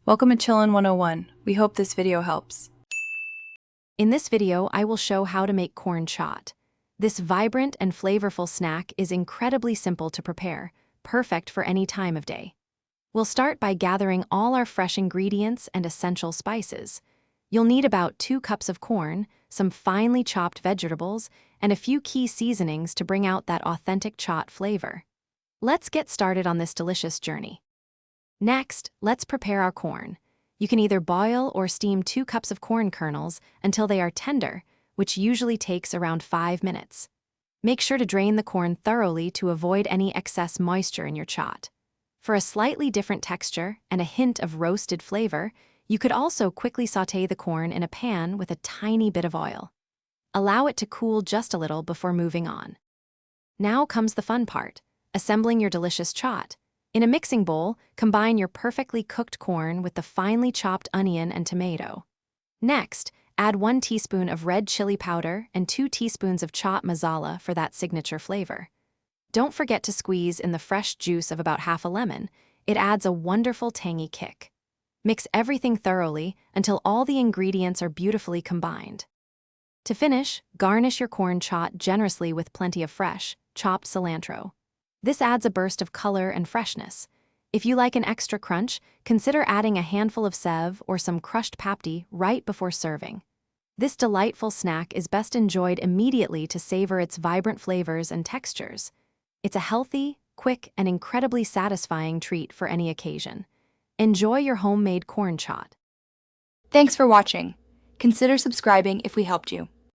Welcome to Chillin' 101. We hope this video helps. In this video, I will show how to make corn chaat. This vibrant and flavorful snack is incredibly simple to prepare, perfect for any time of day. We'll start by gathering all our fresh ingredients and essential spices. You'll need about 2 cups of corn, some finely chopped vegetables, and a few key seasonings to bring out that authentic chaat flavor. Let's get started on this delicious journey. Next, let's prepare our corn. You can either boil or steam 2 cups of corn kernels until they are tender, which usually takes around 5 minutes. Make sure to drain the corn thoroughly to avoid any excess moisture in your chaat. For a slightly different texture and a hint of roasted flavor, you could also quickly sauté the corn in a pan with a tiny bit of oil. Allow it to cool just a little before moving on. Now comes the fun part, assembling your delicious chaat. In a mixing bowl, combine your perfectly cooked corn with the finely chopped onion and tomato. Next, add 1 teaspoon of red chili powder and 2 teaspoons of chaat masala for that signature flavor. Don't forget to squeeze in the fresh juice of about half a lemon. It adds a wonderful tangy kick. Mix everything thoroughly until all the ingredients are beautifully combined. To finish, garnish your corn chaat generously with plenty of fresh, chopped cilantro. This adds a burst of color and freshness. If you like an extra crunch, consider adding a handful of sev or some crushed papdi right before serving. This delightful snack is best enjoyed immediately to savor its vibrant flavors and textures. It's a healthy, quick, and incredibly satisfying treat for any occasion. Enjoy your homemade corn chaat. Thanks for watching. Consider subscribing if we helped you.